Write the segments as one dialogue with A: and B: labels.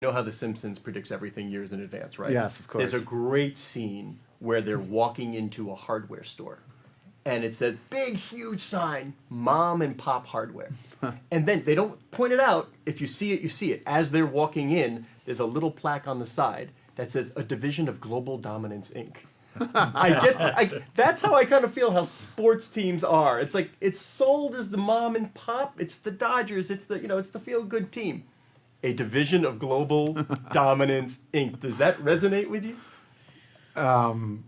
A: You know how The Simpsons predicts everything years in advance, right?
B: Yes, of course.
A: There's a great scene where they're walking into a hardware store, and it says, big, huge sign, Mom and Pop Hardware. And then they don't point it out. If you see it, you see it. As they're walking in, there's a little plaque on the side that says, a division of Global Dominance, Inc. That's how I kind of feel how sports teams are. It's like, it's sold as the mom and pop. It's the Dodgers. It's the feel-good team. A division of Global Dominance, Inc. Does that resonate with you?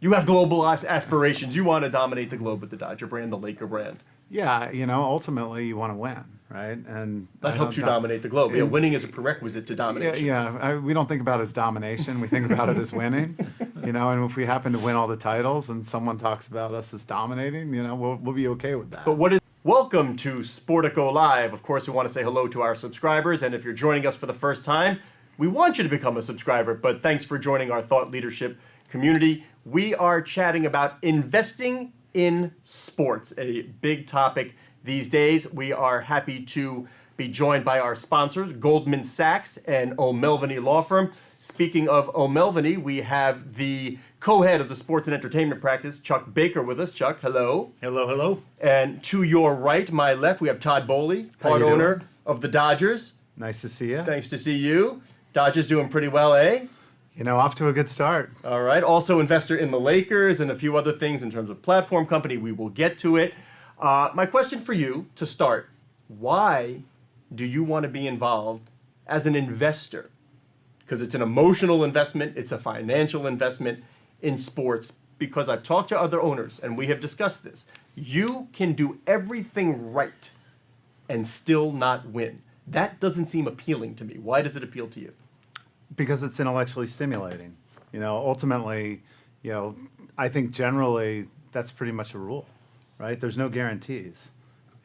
A: You have global aspirations. You want to dominate the globe with the Dodger brand, the Laker brand.
B: Yeah, ultimately you want to win, right? And
A: That helps you dominate the globe. Winning is a prerequisite to domination.
B: We don't think about it as domination. We think about it as winning. And if we happen to win all the titles and someone talks about us as dominating, we'll be okay with that.
A: But welcome to Sportico Live. Of course, we want to say hello to our subscribers. And if you're joining us for the first time, we want you to become a subscriber. But thanks for joining our thought leadership community. We are chatting about investing in sports, a big topic these days. We are happy to be joined by our sponsors, Goldman Sachs and O'Melveny Law Firm. Speaking of O'Melveny, we have the co-head of the sports and entertainment practice, Chuck Baker, with us. Chuck, hello.
C: Hello, hello.
A: And to your right, my left, we have Todd Boehly, part owner of the Dodgers.
B: Nice to see you.
A: Thanks to see you. Dodgers doing pretty well, eh?
B: Off to a good start.
A: All right. Also investor in the Lakers and a few other things in terms of platform company. We will get to it. My question for you to start, why do you want to be involved as an investor? Because it's an emotional investment. It's a financial investment in sports. Because I've talked to other owners and we have discussed this. You can do everything right and still not win. That doesn't seem appealing to me. Why does it appeal to you?
B: Because it's intellectually stimulating. Ultimately, I think generally that's pretty much a rule, right? There's no guarantees.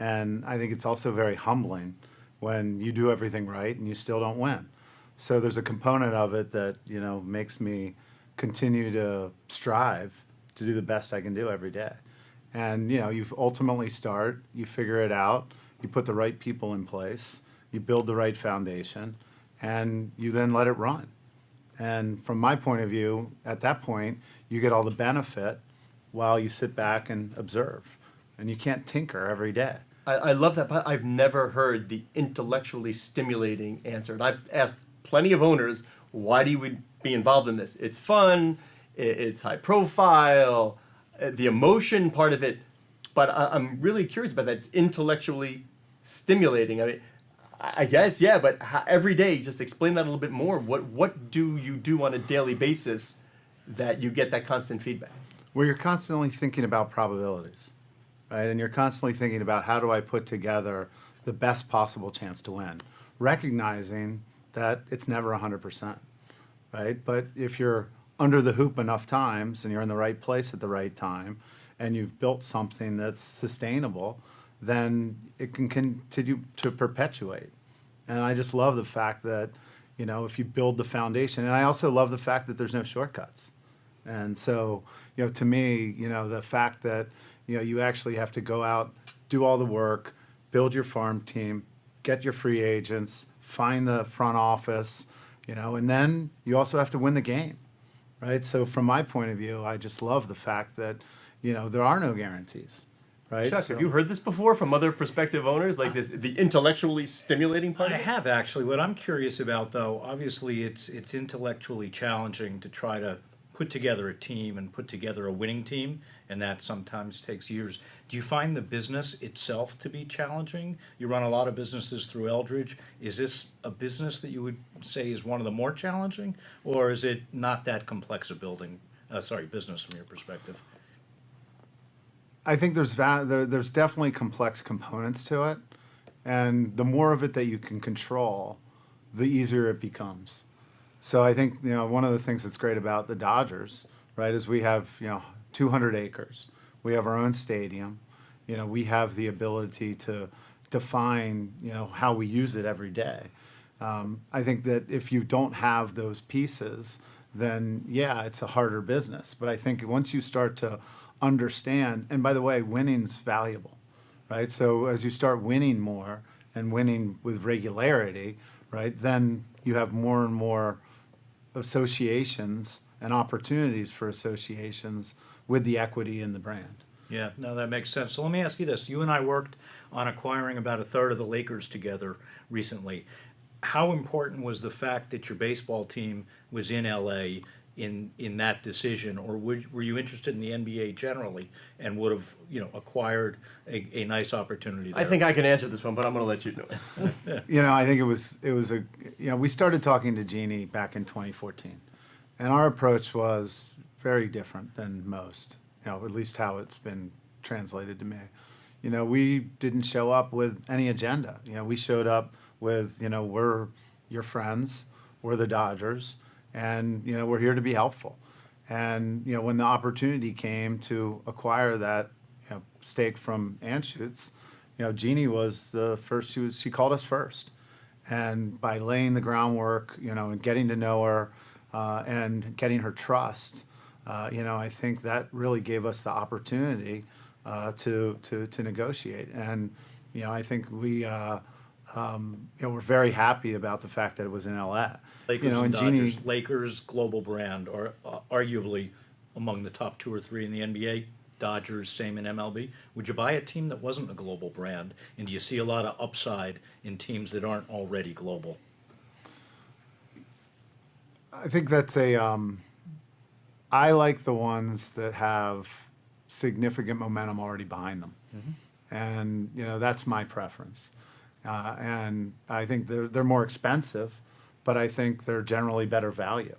B: And I think it's also very humbling when you do everything right and you still don't win. So there's a component of it that, makes me continue to strive to do the best I can do every day. And, you ultimately start, you figure it out, you put the right people in place, you build the right foundation, and you then let it run. And from my point of view, at that point, you get all the benefit while you sit back and observe. And you can't tinker every day.
A: I love that, but I've never heard the intellectually stimulating answer. And I've asked plenty of owners, why do you be involved in this? It's fun, it's high profile, the emotion part of it. But I'm really curious about that. It's intellectually stimulating. I guess, yeah, but every day, just explain that a little bit more. What do you do on a daily basis that you get that constant feedback?
B: Well, you're constantly thinking about probabilities, right? And you're constantly thinking about how do I put together the best possible chance to win, recognizing that it's never 100%, right? But if you're under the hoop enough times and you're in the right place at the right time and you've built something that's sustainable, then it can continue to perpetuate. And I just love the fact that, if you build the foundation, and I also love the fact that there's no shortcuts. And so, to me, the fact that, you actually have to go out, do all the work, build your farm team, get your free agents, find the front office, and then you also have to win the game, right? So from my point of view, I just love the fact that, there are no guarantees. Right?
A: Chuck, have you heard this before from other prospective owners, like this, the intellectually stimulating part?
C: I have actually. What I'm curious about, though, obviously it's intellectually challenging to try to put together a team and put together a winning team, and that sometimes takes years. Do you find the business itself to be challenging? You run a lot of businesses through Eldridge. Is this a business that you would say is one of the more challenging, or is it not that complex a business from your perspective?
B: I think there's definitely complex components to it, and the more of it that you can control, the easier it becomes. So I think one of the things that's great about the Dodgers, right, is we have 200 acres, we have our own stadium, we have the ability to define how we use it every day. I think that if you don't have those pieces, then it's a harder business. But I think once you start to understand, and by the way, winning's valuable, right? So as you start winning more and winning with regularity, right, then you have more and more associations and opportunities for associations with the equity in the brand.
C: Yeah, no, that makes sense. So let me ask you this. You and I worked on acquiring about a third of the Lakers together recently. How important was the fact that your baseball team was in LA in that decision, or were you interested in the NBA generally and would have, acquired a nice opportunity there?
A: I think I can answer this one, but I'm going to let you know it.
B: I think we started talking to Jeannie back in 2014, and our approach was very different than most, at least how it's been translated to me. We didn't show up with any agenda. We showed up with, we're your friends, we're the Dodgers, and, we're here to be helpful. And, when the opportunity came to acquire that, stake from Anschutz, Jeannie was the first, she called us first. And by laying the groundwork, and getting to know her, and getting her trust, I think that really gave us the opportunity to negotiate. And, I think we're very happy about the fact that it was in LA.
C: Lakers and
B: Jeannie,
C: Dodgers. Lakers, global brand, or arguably among the top 2 or 3 in the NBA. Dodgers, same in MLB. Would you buy a team that wasn't a global brand? And do you see a lot of upside in teams that aren't already global?
B: I think that's I like the ones that have significant momentum already behind them. And, that's my preference. And I think they're more expensive, but I think they're generally better value,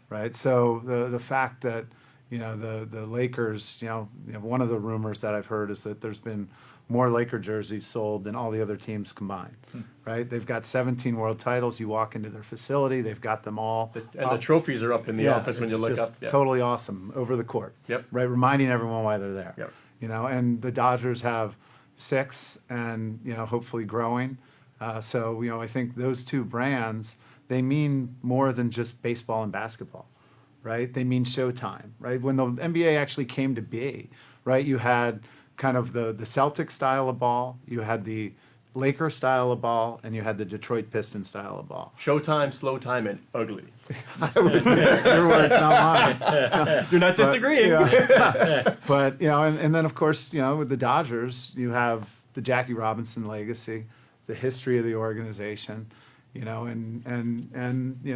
B: right? So the fact that, the Lakers, one of the rumors that I've heard is that there's been more Laker jerseys sold than all the other teams combined, right? They've got 17 world titles. You walk into their facility, they've got them all.
A: And the trophies are up in the office when you look up.
B: It's totally awesome over the court.
A: Yep.
B: Right, reminding everyone why they're there.
A: Yep.
B: And the Dodgers have 6 and, hopefully growing. So, I think those two brands, they mean more than just baseball and basketball, right? They mean Showtime, right? When the NBA actually came to be, right, you had kind of the Celtic style of ball, you had the Laker style of ball, and you had the Detroit Pistons style of ball.
A: Showtime, slow time, and ugly.
B: Your words, not mine.
A: You're not disagreeing.
B: But, and then, of course, with the Dodgers, you have the Jackie Robinson legacy, the history of the organization, and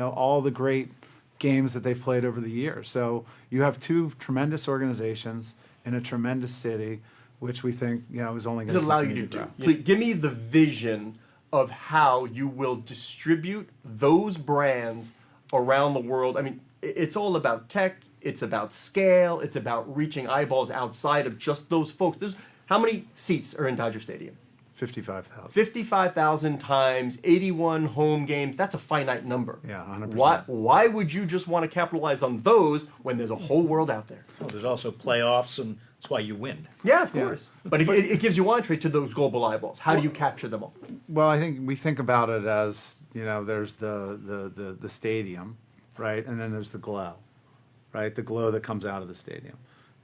B: all the great games that they've played over the years. So you have 2 tremendous organizations in a tremendous city, which we think, is only going to
A: allow you
B: continue
A: to
B: to
A: do.
B: grow.
A: Please, give me the vision of how you will distribute those brands around the world. I mean, it's all about tech. It's about scale. It's about reaching eyeballs outside of just those folks. How many seats are in Dodger Stadium?
B: 55,000.
A: 55,000 times 81 home games. That's a finite number.
B: Yeah, 100%.
A: Why would you just want to capitalize on those when there's a whole world out there?
C: Well, there's also playoffs, and that's why you win.
A: Yeah, of course. But it gives you entree to those global eyeballs. How do you capture them all?
B: Well, I think we think about it as, there's the stadium, right? And then there's the glow, right? The glow that comes out of the stadium.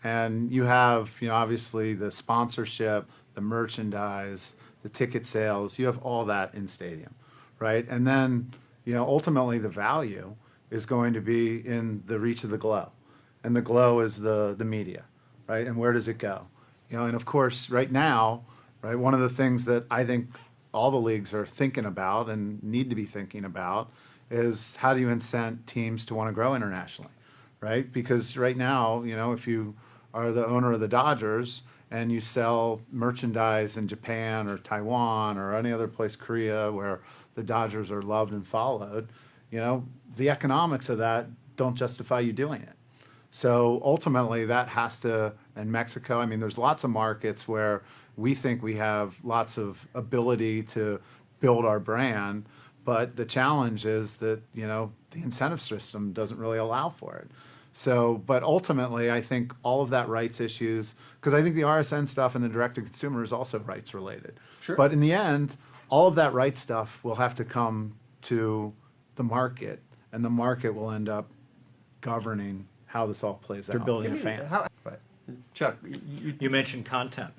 B: And you have, obviously the sponsorship, the merchandise, the ticket sales, you have all that in stadium, right? And then, ultimately the value is going to be in the reach of the glow. And the glow is the media, right? And where does it go? And of course, right now, right, one of the things that I think all the leagues are thinking about and need to be thinking about is how do you incent teams to want to grow internationally, right? Because right now, if you are the owner of the Dodgers and you sell merchandise in Japan or Taiwan or any other place, Korea, where the Dodgers are loved and followed, the economics of that don't justify you doing it. So ultimately that has to, and Mexico, I mean, there's lots of markets where we think we have lots of ability to build our brand, but the challenge is that, the incentive system doesn't really allow for it. So, but ultimately, I think all of that rights issues, because I think the RSN stuff and the direct-to-consumer is also rights related.
A: Sure.
B: But in the end, all of that rights stuff will have to come to the market, and the market will end up governing how this all plays out. They're building a fan.
A: Right. Chuck,
C: You mentioned content.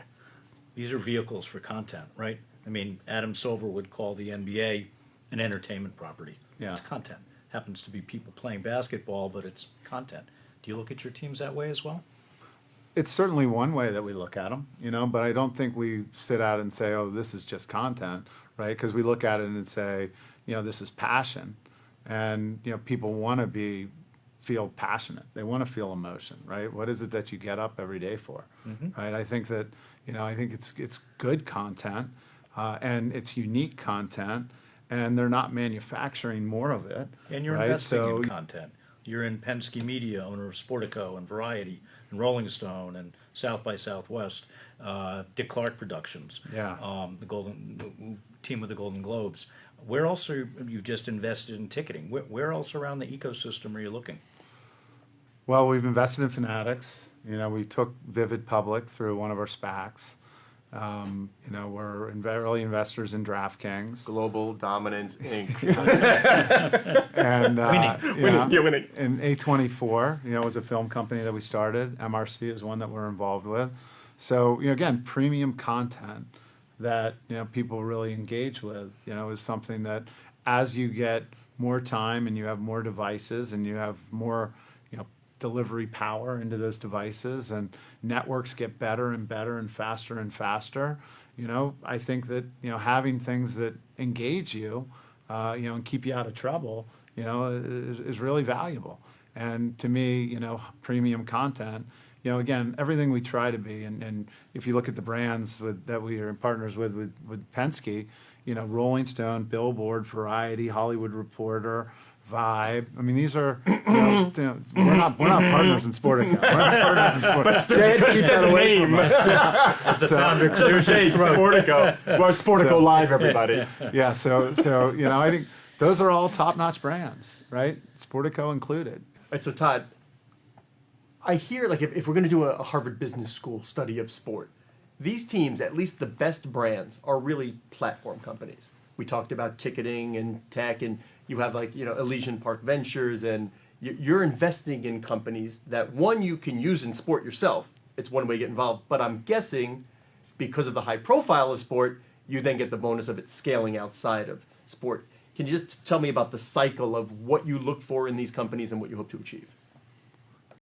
C: These are vehicles for content, right? I mean, Adam Silver would call the NBA an entertainment property.
B: Yeah.
C: It's content. Happens to be people playing basketball, but it's content. Do you look at your teams that way as well?
B: It's certainly one way that we look at them, but I don't think we sit out and say, oh, this is just content, right? Because we look at it and say, this is passion. And, people want to feel passionate. They want to feel emotion, right? What is it that you get up every day for, right? I think that, I think it's good content and it's unique content, and they're not manufacturing more of it.
C: And you're
B: right?
C: investing
B: So,
C: in content. You're in Penske Media, owner of Sportico and Variety and Rolling Stone and South by Southwest, Dick Clark Productions,
B: Yeah.
C: the team with the Golden Globes. Where else are you just invested in ticketing? Where else around the ecosystem are you looking?
B: Well, we've invested in Fanatics. We took Vivid public through one of our SPACs. We're early investors in DraftKings.
A: Global Dominance Inc.
B: And
A: Winning.
B: And A24, was a film company that we started. MRC is one that we're involved with. So, again, premium content that, people really engage with, is something that as you get more time and you have more devices and you have more, delivery power into those devices and networks get better and better and faster, I think that, having things that engage you, and keep you out of trouble, is really valuable. And to me, premium content, again, everything we try to be, and if you look at the brands that we are partners with Penske, Rolling Stone, Billboard, Variety, Hollywood Reporter, Vibe. I mean, these are, we're not partners in Sportico. We're not partners in Sportico.
A: But still, keep that away from us.
C: As the founder
A: Just
C: clears
A: say
C: his throat.
A: Sportico. Well, Sportico Live, everybody.
B: Yeah, so I think those are all top-notch brands, right? Sportico included.
A: All right, so Todd, I hear if we're going to do a Harvard Business School study of sport, these teams, at least the best brands, are really platform companies. We talked about ticketing and tech, and you have Elysian Park Ventures, and you're investing in companies that, one, you can use in sport yourself. It's one way to get involved. But I'm guessing because of the high profile of sport, you then get the bonus of it scaling outside of sport. Can you just tell me about the cycle of what you look for in these companies and what you hope to achieve?